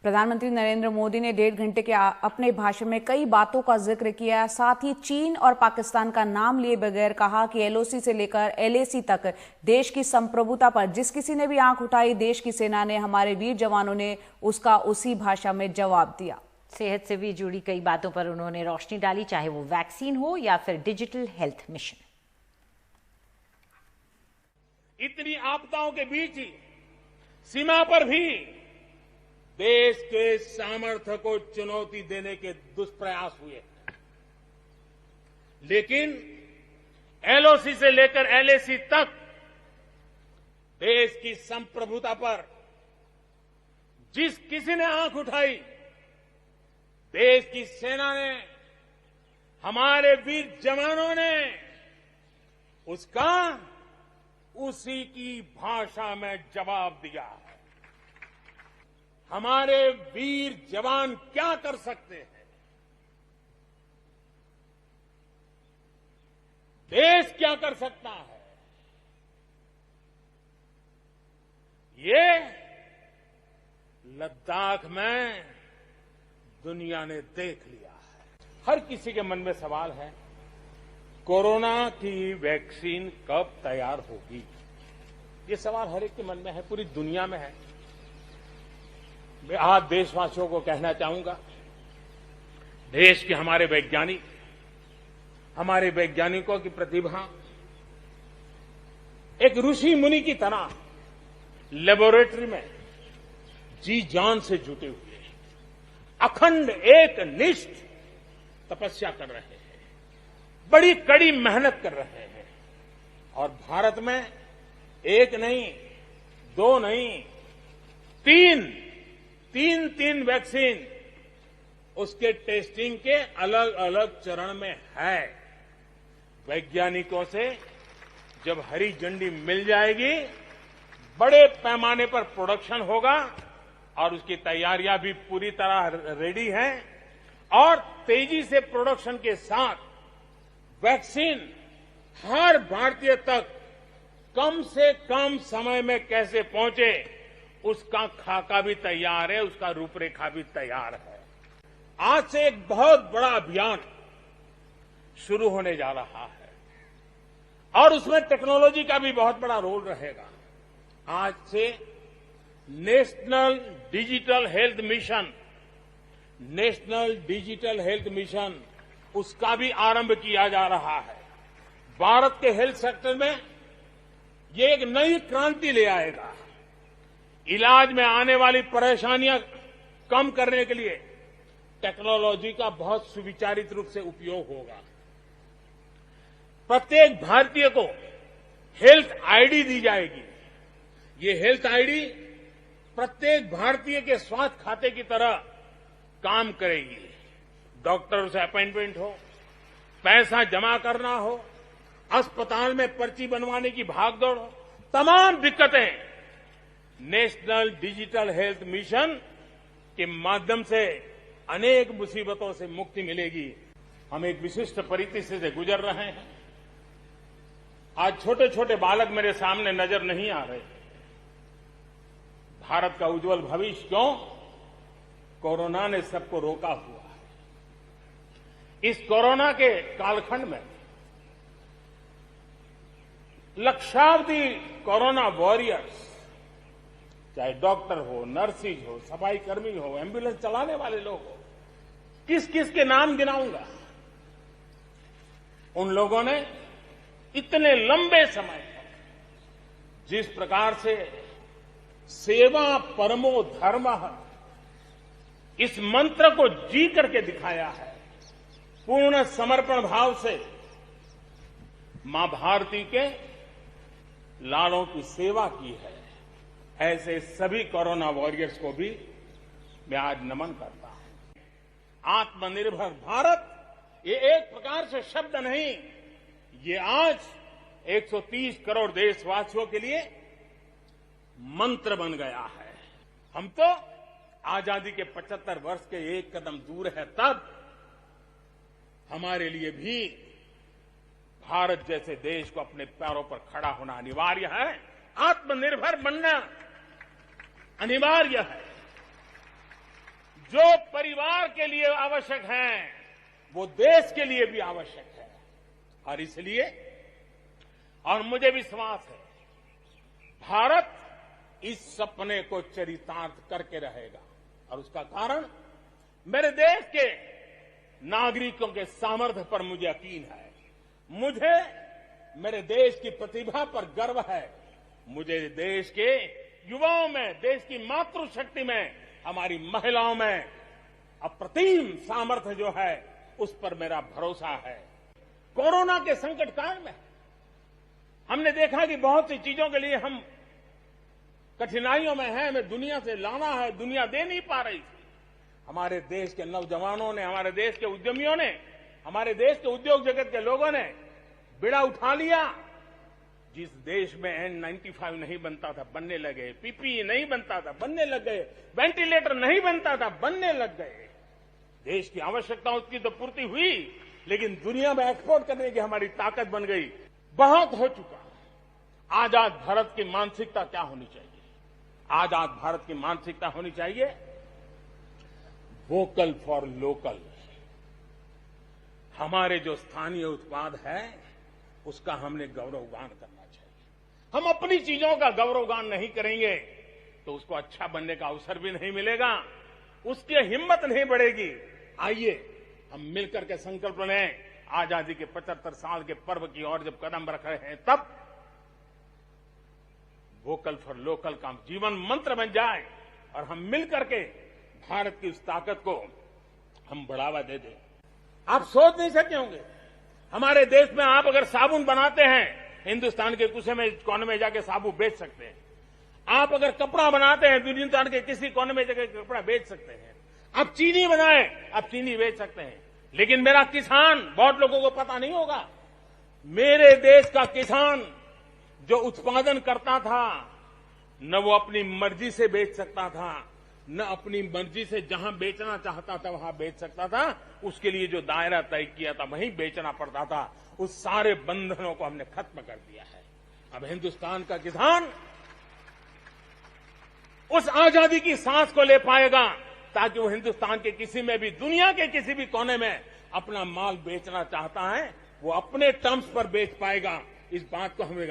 प्रधानमंत्री नरेंद्र मोदी ने 1.5 घंटे के अपने भाषण में कई बातों का जिक्र किया। साथ ही चीन और पाकिस्तान का नाम लिए बगैर कहा कि एलओसी से लेकर एलएसी तक देश की संप्रभुता पर जिस किसी ने भी आंख उठाई, देश की सेना ने, हमारे वीर जवानों ने उसका उसी भाषा में जवाब दिया। सेहत से भी जुड़ी कई बातों पर उन्होंने रोशनी डाली, चाहे वो वैक्सीन हो या फिर डिजिटल हेल्थ मिशन। इतनी आपदाओं के बीच ही सीमा पर भी देश के सामर्थ्य को चुनौती देने के दुष्प्रयास हुए, लेकिन एलओसी से लेकर एलएसी तक देश की संप्रभुता पर जिस किसी ने आंख उठाई, देश की सेना ने, हमारे वीर जवानों ने उसका उसी की भाषा में जवाब दिया है। हमारे वीर जवान क्या कर सकते हैं, देश क्या कर सकता है, ये लद्दाख में दुनिया ने देख लिया है। हर किसी के मन में सवाल है, कोरोना की वैक्सीन कब तैयार होगी? ये सवाल हर एक के मन में है, पूरी दुनिया में है। मैं आज देशवासियों को कहना चाहूंगा, देश के हमारे वैज्ञानिकों की प्रतिभा एक ऋषि मुनि की तरह लेबोरेटरी में जी जान से जुटे हुए अखंड एक निष्ठ तपस्या कर रहे हैं, बड़ी कड़ी मेहनत कर रहे हैं। और भारत में एक नहीं, दो नहीं, तीन वैक्सीन उसके टेस्टिंग के अलग अलग चरण में है। वैज्ञानिकों से जब हरी झंडी मिल जाएगी, बड़े पैमाने पर प्रोडक्शन होगा और उसकी तैयारियां भी पूरी तरह रेडी हैं और तेजी से प्रोडक्शन के साथ वैक्सीन हर भारतीय तक कम से कम समय में कैसे पहुंचे, उसका खाका भी तैयार है, उसका रूपरेखा भी तैयार है। आज से एक बहुत बड़ा अभियान शुरू होने जा रहा है और उसमें टेक्नोलॉजी का भी बहुत बड़ा रोल रहेगा। आज से नेशनल डिजिटल हेल्थ मिशन उसका भी आरंभ किया जा रहा है। भारत के हेल्थ सेक्टर में ये एक नई क्रांति ले आएगा। इलाज में आने वाली परेशानियां कम करने के लिए टेक्नोलॉजी का बहुत सुविचारित रूप से उपयोग होगा। प्रत्येक भारतीय को हेल्थ आईडी दी जाएगी। ये हेल्थ आईडी प्रत्येक भारतीय के स्वास्थ्य खाते की तरह काम करेगी। डॉक्टर से अपॉइंटमेंट हो, पैसा जमा करना हो, अस्पताल में पर्ची बनवाने की भागदौड़ हो, तमाम दिक्कतें नेशनल डिजिटल हेल्थ मिशन के माध्यम से अनेक मुसीबतों से मुक्ति मिलेगी। हम एक विशिष्ट परिस्थिति से गुजर रहे हैं। आज छोटे छोटे बालक मेरे सामने नजर नहीं आ रहे। भारत का उज्जवल भविष्य क्यों? कोरोना ने सबको रोका हुआ है। इस कोरोना के कालखंड में लक्षावधि कोरोना वॉरियर्स, चाहे डॉक्टर हो, नर्सिस हो, सफाई कर्मी हो, एम्बुलेंस चलाने वाले लोग हो, किस किस के नाम गिनाऊंगा। उन लोगों ने इतने लंबे समय तक जिस प्रकार से सेवा परमो धर्मः इस मंत्र को जी करके दिखाया है, पूर्ण समर्पण भाव से मां भारती के लाड़ों की सेवा की है, ऐसे सभी कोरोना वॉरियर्स को भी मैं आज नमन करता हूं। आत्मनिर्भर भारत ये एक प्रकार से शब्द नहीं, ये आज 130 करोड़ देशवासियों के लिए मंत्र बन गया है। हम तो आजादी के 75 वर्ष के एक कदम दूर है, तब हमारे लिए भी भारत जैसे देश को अपने पैरों पर खड़ा होना अनिवार्य है, आत्मनिर्भर बनना अनिवार्य है। जो परिवार के लिए आवश्यक है वो देश के लिए भी आवश्यक है। और इसलिए और मुझे विश्वास है भारत इस सपने को चरितार्थ करके रहेगा। और उसका कारण मेरे देश के नागरिकों के सामर्थ्य पर मुझे यकीन है। मुझे मेरे देश की प्रतिभा पर गर्व है। मुझे देश के युवाओं में, देश की मातृशक्ति में, हमारी महिलाओं में अप्रतिम सामर्थ्य जो है उस पर मेरा भरोसा है। कोरोना के संकट काल में हमने देखा कि बहुत सी चीजों के लिए हम कठिनाइयों में हैं, हमें दुनिया से लाना है, दुनिया दे नहीं पा रही थी। हमारे देश के नौजवानों ने, हमारे देश के उद्यमियों ने, हमारे देश के उद्योग जगत के लोगों ने बिड़ा उठा लिया। जिस देश में N95 नहीं बनता था बनने लगे, पीपीई नहीं बनता था बनने लग गए, वेंटिलेटर नहीं बनता था बनने लग गए। देश की आवश्यकताओं की तो पूर्ति हुई, लेकिन दुनिया में एक्सपोर्ट करने की हमारी ताकत बन गई। बहुत हो चुका। आजाद भारत की मानसिकता क्या होनी चाहिए? आजाद भारत की मानसिकता होनी चाहिए वोकल फॉर लोकल। हमारे जो स्थानीय उत्पाद है उसका हमने गौरवगान करना चाहिए। हम अपनी चीजों का गौरवगान नहीं करेंगे तो उसको अच्छा बनने का अवसर भी नहीं मिलेगा, उसकी हिम्मत नहीं बढ़ेगी। आइए हम मिलकर के संकल्प लें। आजादी के 75 साल के पर्व की ओर जब कदम रख रहे हैं तब वोकल फॉर लोकल का जीवन मंत्र बन जाए और हम मिलकर के भारत की उस ताकत को हम बढ़ावा दे दें। आप सोच नहीं सकते होंगे, हमारे देश में आप अगर साबुन बनाते हैं, हिंदुस्तान के कोने में जाके साबुन बेच सकते हैं। आप अगर कपड़ा बनाते हैं, हिंदुस्तान के किसी कोने में जाके कपड़ा बेच सकते हैं। आप चीनी बनाए, आप चीनी बेच सकते हैं। लेकिन मेरा किसान, बहुत लोगों को पता नहीं होगा, मेरे देश का किसान जो उत्पादन करता था न वो अपनी मर्जी से बेच सकता था, न अपनी मर्जी से जहां बेचना चाहता था वहां बेच सकता था। उसके लिए जो दायरा तय किया था वहीं बेचना पड़ता था। उस सारे बंधनों को हमने खत्म कर दिया है। अब हिंदुस्तान का किसान उस आजादी की सांस को ले पाएगा ताकि वो हिंदुस्तान के किसी में भी, दुनिया के किसी भी कोने में अपना माल बेचना चाहता है वो अपने टर्म्स पर बेच पाएगा। इस बात को हमें